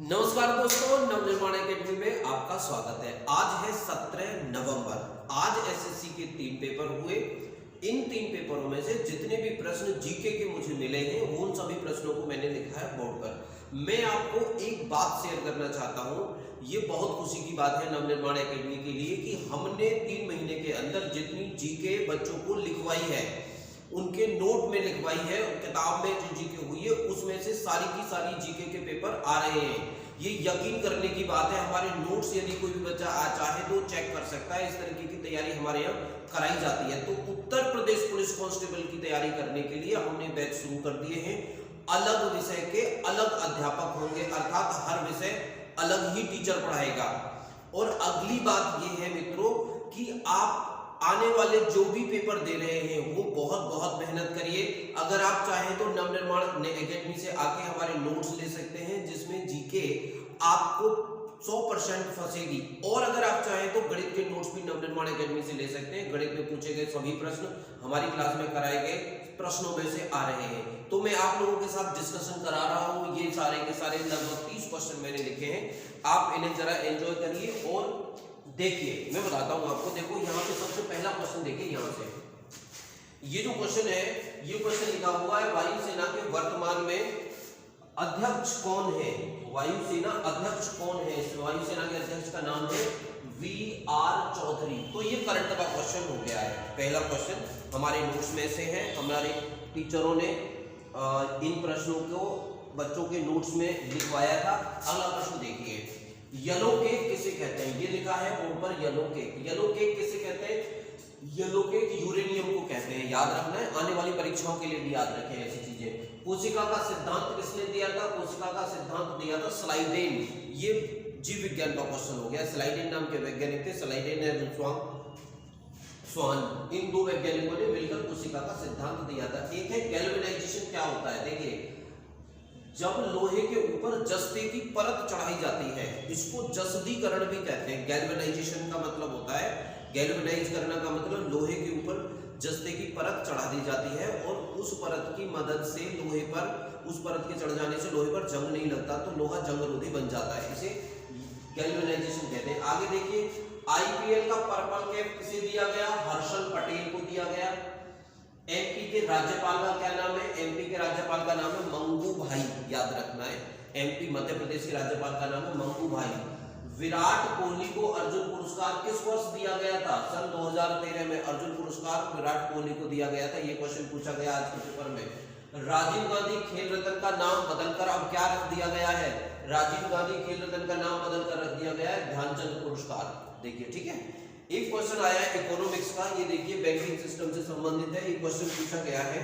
नमस्कार दोस्तों, नवनिर्माण एकेडमी में आपका स्वागत है। आज है 17 नवंबर। आज एसएससी के 3 पेपर हुए। इन 3 पेपरों में से जितने भी प्रश्न जीके के मुझे मिले हैं वो उन सभी प्रश्नों को मैंने लिखा है बोर्ड पर। मैं आपको एक बात शेयर करना चाहता हूं, ये बहुत खुशी की बात है नवनिर्माण एकेडमी के लिए कि हमने 3 महीने के अंदर जितनी जीके बच्चों को लिखवाई है, उनके नोट में लिखवाई है, किताब में जो जीके हुई है उसमें से सारी की सारी जीके के पेपर आ रहे हैं। ये यकीन करने की बात है। हमारे नोट्स यदि कोई भी बच्चा चाहे तो चेक कर सकता है। इस तरीके की तैयारी हमारे यहाँ कराई जाती है। तो उत्तर प्रदेश पुलिस कांस्टेबल की तैयारी करने के लिए हमने बैच शुरू कर दिए हैं। अलग विषय के अलग अध्यापक होंगे, अर्थात हर विषय अलग ही टीचर पढ़ाएगा। और अगली बात यह है मित्रों कि आप आने वाले जो भी पेपर दे रहे हैं वो बहुत बहुत मेहनत करिए। अगर आप चाहें तो नवनिर्माण एकेडमी से आके हमारे नोट्स ले सकते हैं, जिसमें जीके आपको 100% फंसेगी। और अगर आप चाहें तो गणित के नोट्स भी नवनिर्माण एकेडमी से ले सकते हैं। गणित में पूछे गए सभी प्रश्न हमारी क्लास में कराए गए प्रश्नों में से आ रहे हैं। तो मैं आप लोगों के साथ डिस्कशन करा रहा हूं। ये सारे के सारे लगभग 30 क्वेश्चन मैंने लिखे हैं। आप इन्हें जरा एंजॉय करिए और देखिए। मैं बताता हूं आपको। देखो यहाँ पे सबसे पहला क्वेश्चन देखिए। यहाँ से ये जो क्वेश्चन है, ये क्वेश्चन लिखा हुआ है वायुसेना के वर्तमान में अध्यक्ष कौन है। वायुसेना अध्यक्ष कौन है। इस वायुसेना के अध्यक्ष का नाम है वी.आर. चौधरी। तो ये करंट का क्वेश्चन हो गया है। पहला क्वेश्चन हमारे नोट्स में से है। हमारे टीचरों ने इन प्रश्नों को बच्चों के नोट्स में लिखवाया था। अगला प्रश्न देखिए, येलो केक किसे कहते हैं। ये लिखा है बोर्ड पर येलो केक। येलो केक किसे कहते हैं। येलो केक यूरेनियम को कहते हैं। याद रखना है, आने वाली परीक्षाओं के लिए भी याद रखें ऐसी चीजें। कोशिका का सिद्धांत किसने दिया था। कोशिका का सिद्धांत दिया था स्लाइडेन। ये जीव विज्ञान का क्वेश्चन हो गया। स्लाइडेन नाम के वैज्ञानिक थे। स्लाइडेन एवं स्वान, इन 2 वैज्ञानिकों ने मिलकर कोशिका का सिद्धांत दिया था। एक है गैल्वेनाइजेशन। क्या होता है देखिए, जब लोहे के ऊपर जस्ते की परत चढ़ाई जाती है, इसको जस्दीकरण भी कहते हैं। गैल्वेनाइजेशन का मतलब होता है, गैल्वेनाइज करना का मतलब लोहे के ऊपर जस्ते की परत चढ़ा दी जाती है और उस परत की मदद से लोहे पर, उस परत के चढ़ जाने से लोहे पर जंग नहीं लगता, तो लोहा जंगरोधी बन जाता है। इसे गैल्वेनाइजेशन कहते हैं। आगे देखिए, आईपीएल का पर्पल कैप किसे दिया गया। हर्षल पटेल को दिया गया। एमपी के राज्यपाल का क्या नाम है। एमपी के राज्यपाल का नाम है मंगू भाई। याद रखना है, एमपी मध्य प्रदेश के राज्यपाल का नाम है मंगू भाई। विराट कोहली को अर्जुन पुरस्कार किस वर्ष दिया गया था। सन 2013 में अर्जुन पुरस्कार विराट कोहली को दिया गया था। ये क्वेश्चन पूछा गया आज के पेपर में। राजीव गांधी खेल रत्न का नाम बदलकर अब क्या रख दिया गया है। राजीव गांधी खेल रत्न का नाम बदलकर रख दिया गया है ध्यानचंद पुरस्कार। देखिए, ठीक है। एक क्वेश्चन आया है इकोनॉमिक्स का। ये देखिए, बैंकिंग सिस्टम से संबंधित है। एक क्वेश्चन पूछा गया है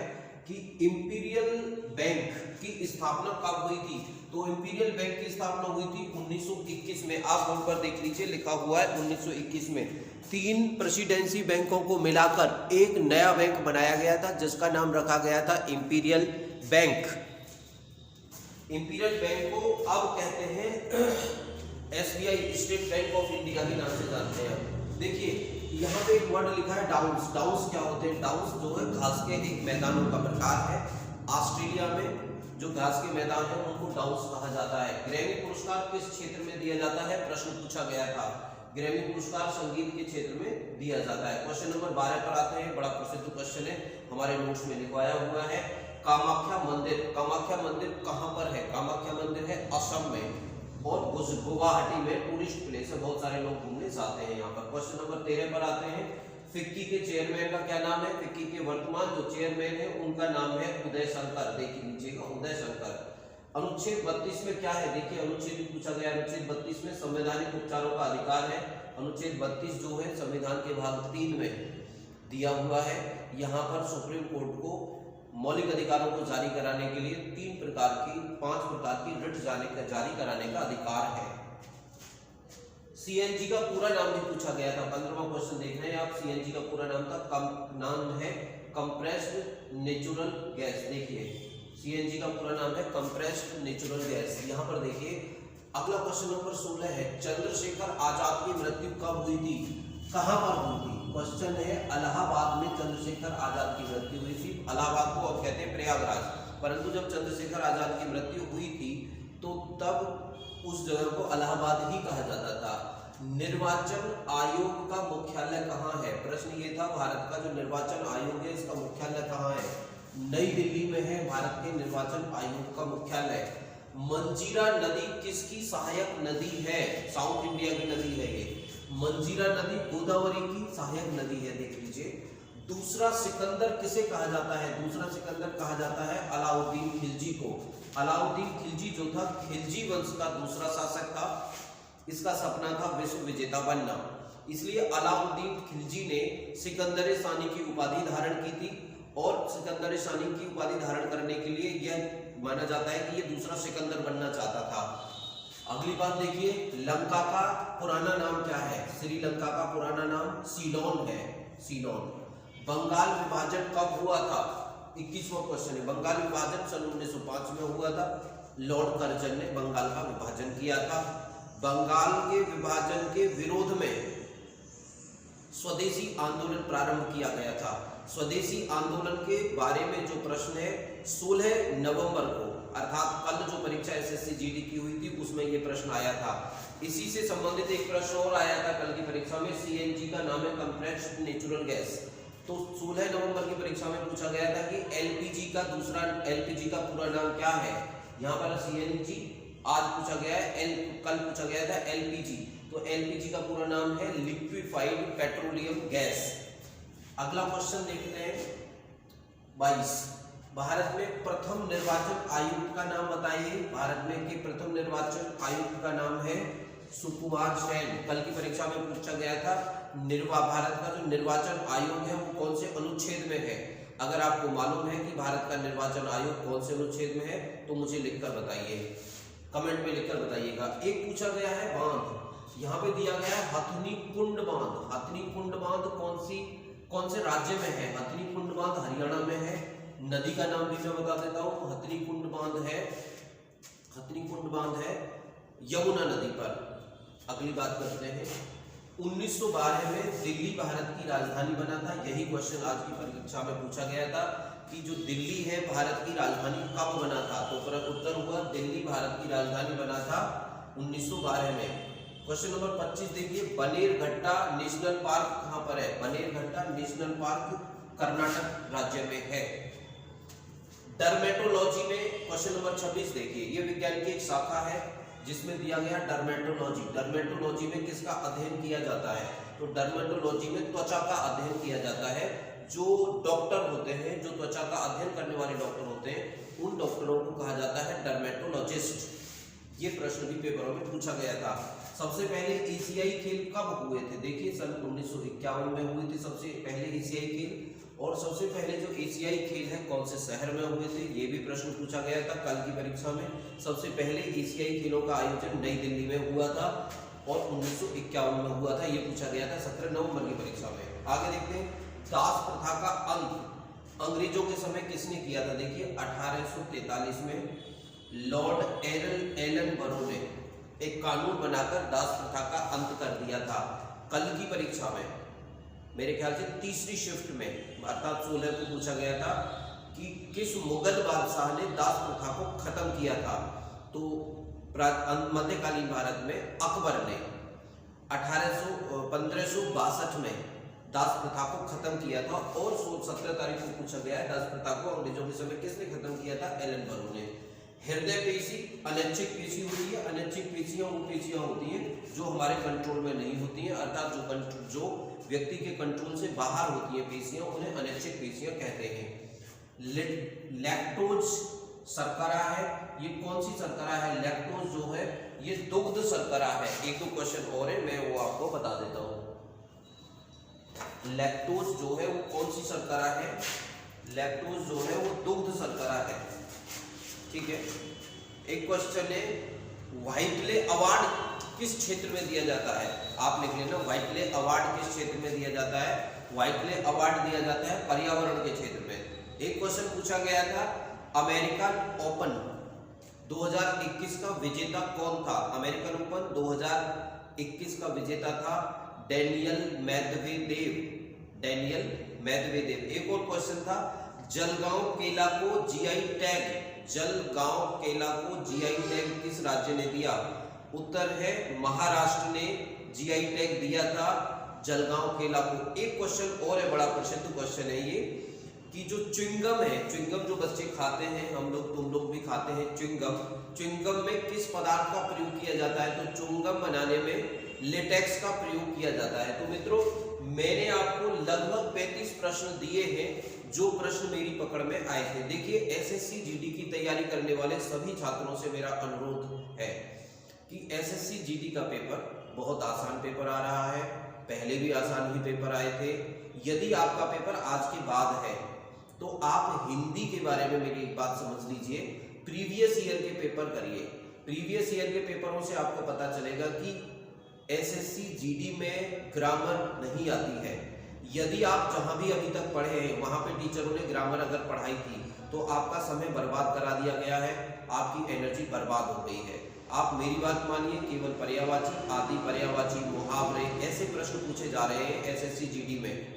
कि इंपीरियल बैंक की स्थापना कब हुई थी। तो इंपीरियल बैंक की स्थापना हुई थी 1921 में। आप बोर्ड पर देख लीजिए, लिखा हुआ है 1921 में। 3 प्रेसिडेंसी बैंकों को मिलाकर एक नया बैंक बनाया गया था, जिसका नाम रखा गया था इंपीरियल बैंक। इंपीरियल बैंक को अब कहते हैं SBI, state bank of India के नाम से जानते हैं। देखिए, यहाँ पे एक वर्ड लिखा है डाउन्स। डाउन्स क्या होते हैं। डाउन्स जो है घास के एक मैदानों का प्रकार है। ऑस्ट्रेलिया में जो घास के मैदान है उनको डाउन्स कहा जाता है। ग्रैमी पुरस्कार किस क्षेत्र में दिया जाता है। प्रश्न पूछा गया था। ग्रैमी पुरस्कार संगीत के क्षेत्र में दिया जाता है। क्वेश्चन नंबर 12 पर आते हैं। बड़ा प्रसिद्ध क्वेश्चन है, हमारे नोट्स में लिखवाया हुआ है। कामाख्या मंदिर। कामाख्या मंदिर कहाँ पर है। कामाख्या मंदिर है असम में और गुवाहाटी में टूरिस्ट प्लेस है। बहुत सारे लोग घूमने जाते हैं यहाँ पर। क्वेश्चन नंबर 13 पर आते हैं। फिक्की के चेयरमैन का क्या नाम है। फिक्की के वर्तमान जो चेयरमैन है उनका नाम है उदय शंकर। देख लीजिएगा, उदय शंकर। अनुच्छेद 32 में क्या है। देखिए, अनुच्छेद पूछा गया। अनुच्छेद 32 में संवैधानिक उपचारों का अधिकार है। अनुच्छेद 32 जो है संविधान के भाग 3 में दिया हुआ है। यहाँ पर सुप्रीम कोर्ट को मौलिक अधिकारों को जारी कराने के लिए 5 प्रकार की रिट जारी कराने का अधिकार है। सीएनजी का पूरा नाम भी पूछा गया था। 15वां क्वेश्चन देख रहे हैं आप। सीएनजी का पूरा नाम था, नाम है कंप्रेस्ड नेचुरल गैस। देखिए, सीएनजी का पूरा नाम है कंप्रेस्ड नेचुरल गैस। यहाँ पर देखिए, अगला क्वेश्चन नंबर 16 है। चंद्रशेखर आजाद की मृत्यु कब हुई थी, कहां पर हुई थी। क्वेश्चन है, इलाहाबाद में चंद्रशेखर आजाद की मृत्यु हुई थी। इलाहाबाद को अब कहते हैं प्रयागराज। परंतु जब चंद्रशेखर आजाद की मृत्यु हुई थी तो तब उस जगह को इलाहाबाद ही कहा जाता था। निर्वाचन आयोग का मुख्यालय कहाँ है? प्रश्न ये था, भारत का जो निर्वाचन आयोग है इसका मुख्यालय कहाँ है? नई दिल्ली में है भारत के निर्वाचन आयोग का मुख्यालय। मंजीरा नदी किसकी सहायक नदी है? साउथ इंडिया की नदी है ये। मंजीरा नदी गोदावरी की सहायक नदी है, देख लीजिए। दूसरा सिकंदर किसे कहा जाता है? दूसरा सिकंदर कहा जाता है अलाउद्दीन खिलजी को। अलाउद्दीन खिलजी जो था, खिलजी वंश का दूसरा शासक था। इसका सपना था विश्व विजेता बनना, इसलिए अलाउद्दीन खिलजी ने सिकंदर सानी की उपाधि धारण की थी। और सिकंदर सानी की उपाधि धारण करने के लिए यह माना जाता है कि ये दूसरा सिकंदर बनना चाहता था। अगली बात देखिए, लंका का पुराना नाम क्या है? श्रीलंका का पुराना नाम सीलोन है, सीलोन। बंगाल विभाजन कब हुआ था? 21वां क्वेश्चन है। बंगाल विभाजन सन 1905 में हुआ था। लॉर्ड कर्जन ने बंगाल का विभाजन किया था। बंगाल के विभाजन के विरोध में स्वदेशी आंदोलन प्रारंभ किया गया था। स्वदेशी आंदोलन के बारे में जो प्रश्न है 16 नवंबर को, अर्थात कल जो परीक्षा एसएससी जीडी की हुई थी उसमें ये प्रश्न आया था। इसी से संबंधित एक प्रश्न और आया था कल की परीक्षा में, सीएनजी का नाम है कंप्रेस्ड नेचुरल गैस। तो 16 नवंबर की परीक्षा में पूछा गया था कि एलपीजी का पूरा नाम क्या है? यहाँ पर सीएनजी आज पूछा गया है, कल पूछा गया था एलपीजी। तो एलपीजी का पूरा नाम है लिक्विफाइड पेट्रोलियम गैस। अगला क्वेश्चन देखते हैं 22। भारत में प्रथम निर्वाचन आयुक्त का नाम बताइए। भारत में के प्रथम निर्वाचन आयुक्त का नाम है सुकुमार सेन। कल की परीक्षा में पूछा गया था भारत का जो निर्वाचन आयोग है वो कौन से अनुच्छेद में है? अगर आपको मालूम है कि भारत का निर्वाचन आयोग कौन से अनुच्छेद में है तो मुझे लिखकर बताइए, कमेंट में लिखकर बताइएगा। एक पूछा गया है बांध, यहाँ पे दिया गया है हथनी कुंड बांध। हथनी कुंड बांध कौन से राज्य में है? हथनी कुंड बांध हरियाणा में है। नदी का नाम भी मैं बता देता हूँ, हथनी कुंड बांध है यमुना नदी पर। अगली बात करते हैं, 1912 में दिल्ली भारत की राजधानी बना था। यही क्वेश्चन आज की परीक्षा में पूछा गया था कि जो दिल्ली है भारत की राजधानी कब बना था? तो उत्तर हुआ दिल्ली भारत की राजधानी बना था 1912 में। क्वेश्चन नंबर 25 देखिए, बनेरघट्टा नेशनल पार्क कहाँ पर है? बनेरघट्टा नेशनल पार्क कर्नाटक राज्य में है। डर्मेटोलॉजी में क्वेश्चन नंबर 26 देखिए, ये विज्ञान की एक शाखा है जिसमें दिया गया डर्मेटोलॉजी। डर्मेटोलॉजी में किसका अध्ययन किया जाता है? तो डर्मेटोलॉजी में त्वचा का अध्ययन किया जाता है। जो डॉक्टर होते हैं, जो त्वचा का अध्ययन करने वाले डॉक्टर होते हैं, उन डॉक्टरों को कहा जाता है डर्मेटोलॉजिस्ट। ये प्रश्न भी पेपरों में पूछा गया था। सबसे पहले एशियाई खेल कब हुए थे? देखिए सन 1951 में हुए थे सबसे पहले एशियाई खेल। और सबसे पहले जो एशियाई खेल है कौन से शहर में हुए थे? ये भी प्रश्न पूछा गया था कल की परीक्षा में। सबसे पहले एशियाई खेलों का आयोजन नई दिल्ली में हुआ था और 1951 में हुआ था। ये पूछा गया था 17 नवंबर की परीक्षा में। आगे देखते हैं, दास प्रथा का अंत अंग्रेजों के समय किसने किया था? देखिए 1843 में लॉर्ड एलन बरो ने एक कानून बनाकर दास प्रथा का अंत कर दिया था। कल की परीक्षा में मेरे ख्याल से तीसरी शिफ्ट में अर्थात 16 को पूछा गया था कि किस मुगल बादशाह ने दास प्रथा को खत्म किया था? तो मध्यकालीन भारत में अकबर ने 1562 में दास प्रथा को खत्म किया था। और 17 तारीख को पूछा गया है दास प्रथा को अंग्रेजों के समय किसने खत्म किया था? एलन बरो ने। हृदय पेशी अनैच्छिक पेशी होती है। अनैच्छिक पेशियां वो पेशियां होती हैं जो हमारे कंट्रोल में नहीं होती हैं, अर्थात जो व्यक्ति के कंट्रोल से बाहर होती हैं पेशियां, उन्हें अनैच्छिक पेशियां कहते हैं। लैक्टोज शर्करा है, ये कौन सी शर्करा है? लैक्टोज जो है ये दुग्ध शर्करा है। एक दो क्वेश्चन और है, मैं वो आपको बता देता हूँ। लैक्टोज जो है वो कौन सी शर्करा है? लैक्टोज जो है वो दुग्ध शर्करा है, ठीक है। एक क्वेश्चन है, व्हाइटले अवार्ड किस क्षेत्र में दिया जाता है? आप लिख लेना, व्हाइटले अवार्ड किस क्षेत्र में दिया जाता है? व्हाइटले अवार्ड दिया जाता है पर्यावरण के क्षेत्र में। एक क्वेश्चन पूछा गया था, अमेरिकन ओपन 2021 का विजेता कौन था? अमेरिकन ओपन 2021 का विजेता था डेनियल मेदवेदेव। एक और क्वेश्चन था, जलगांव केला को जीआई टैग किस राज्य ने दिया? उत्तर है महाराष्ट्र ने जीआई टैग दिया था जलगांव केला को। एक क्वेश्चन और है, बड़ा प्रसिद्ध क्वेश्चन है ये, कि जो च्युइंगम है, च्युइंगम जो बच्चे खाते हैं, हम लोग तुम लोग भी खाते हैं च्युइंगम, च्युइंगम में किस पदार्थ का प्रयोग किया जाता है? तो च्युइंगम बनाने में लेटेक्स का प्रयोग किया जाता है। तो मित्रों मैंने आपको लगभग 35 प्रश्न दिए हैं जो प्रश्न मेरी पकड़ में आए थे। देखिए एसएससी जीडी की तैयारी करने वाले सभी छात्रों से मेरा अनुरोध है कि एसएससी जीडी का पेपर बहुत आसान पेपर आ रहा है, पहले भी आसान ही पेपर आए थे। यदि आपका पेपर आज के बाद है तो आप हिंदी के बारे में मेरी एक बात समझ लीजिए, प्रीवियस ईयर के पेपर करिए। प्रीवियस ईयर के पेपरों से आपको पता चलेगा कि एसएससी जीडी में ग्रामर नहीं आती है। यदि आप जहां भी अभी तक पढ़े हैं वहां पे टीचरों ने ग्रामर अगर पढ़ाई थी तो आपका समय बर्बाद करा दिया गया है, आपकी एनर्जी बर्बाद हो गई है। आप मेरी बात मानिए, केवल पर्यायवाची, आदि पर्यायवाची, मुहावरे ऐसे प्रश्न पूछे जा रहे हैं एसएससी जीडी में।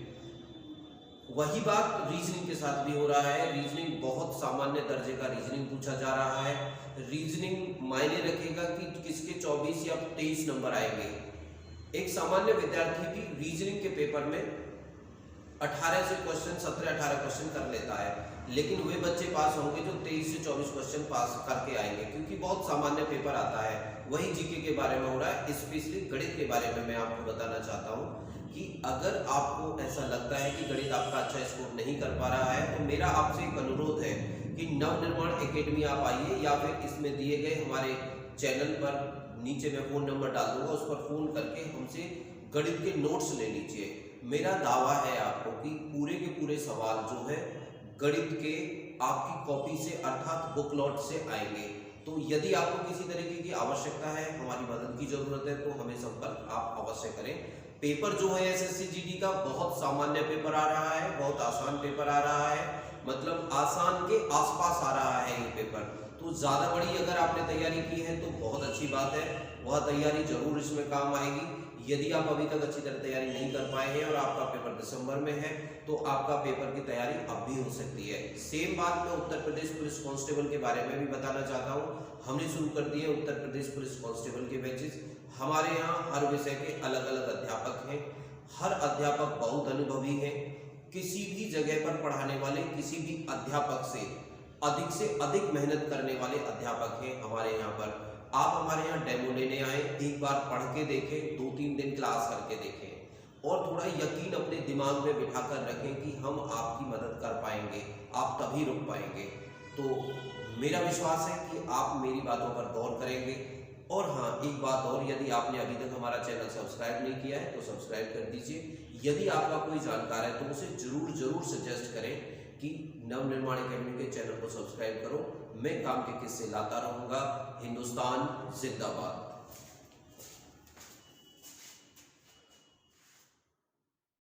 वही बात रीजनिंग के साथ भी हो रहा है। रीजनिंग बहुत सामान्य दर्जे का रीजनिंग पूछा जा रहा है। रीजनिंग मायने रखेगा कि किसके 24 या 23 नंबर आएंगे। एक सामान्य विद्यार्थी भी रीजनिंग के पेपर में 18 से क्वेश्चन, 17-18 क्वेश्चन कर लेता है, लेकिन वे बच्चे पास होंगे जो 23 से 24 क्वेश्चन पास करके आएंगे, क्योंकि बहुत सामान्य पेपर आता है। वही जीके के बारे में हो रहा है। स्पेशली गणित के बारे में मैं आपको बताना चाहता हूँ कि अगर आपको ऐसा लगता है कि गणित आपका अच्छा स्कोर नहीं कर पा रहा है तो मेरा आपसे एक अनुरोध है कि नवनिर्माण एकेडमी आप आइए, या फिर इसमें दिए गए हमारे चैनल पर नीचे मैं फ़ोन नंबर डाल दूंगा, उस पर फ़ोन करके हमसे गणित के नोट्स ले लीजिए। मेरा दावा है आपको कि पूरे के पूरे सवाल जो है गणित के आपकी कॉपी से अर्थात बुकलॉट से आएंगे। तो यदि आपको किसी तरीके की आवश्यकता है, हमारी मदद की जरूरत है, तो हमें संपर्क आप अवश्य करें। पेपर जो है एसएससी जीडी का बहुत सामान्य पेपर आ रहा है, बहुत आसान पेपर आ रहा है, मतलब आसान के आसपास आ रहा है ये पेपर। तो ज़्यादा बड़ी अगर आपने तैयारी की है तो बहुत अच्छी बात है, वह तैयारी जरूर इसमें काम आएगी। यदि आप अभी तक अच्छी तरह तैयारी नहीं कर पाए हैं और आपका पेपर दिसंबर में है तो आपका पेपर की तैयारी अब भी हो सकती है। सेम बात मैं उत्तर प्रदेश पुलिस कांस्टेबल के बारे में भी बताना चाहता हूँ। हमने शुरू कर दिए उत्तर प्रदेश पुलिस कांस्टेबल के बैचेस। हमारे यहाँ हर विषय के अलग अलग अध्यापक हैं, हर अध्यापक बहुत अनुभवी हैं। किसी भी जगह पर पढ़ाने वाले किसी भी अध्यापक से अधिक मेहनत करने वाले अध्यापक हैं हमारे यहाँ पर। आप हमारे यहाँ डेमो लेने आए, एक बार पढ़ के देखें, 2-3 दिन क्लास करके देखें और थोड़ा यकीन अपने दिमाग में बिठा कर रखें कि हम आपकी मदद कर पाएंगे, आप तभी रुक पाएंगे। तो मेरा विश्वास है कि आप मेरी बातों पर गौर करेंगे। और हाँ, एक बात और, यदि आपने अभी तक हमारा चैनल सब्सक्राइब नहीं किया है तो सब्सक्राइब कर दीजिए। यदि आपका कोई जानकार है तो उसे जरूर सजेस्ट करें कि नवनिर्माण एकेडमी के चैनल को सब्सक्राइब करो। मैं काम के किस्से लाता रहूँगा। हिंदुस्तान जिंदाबाद।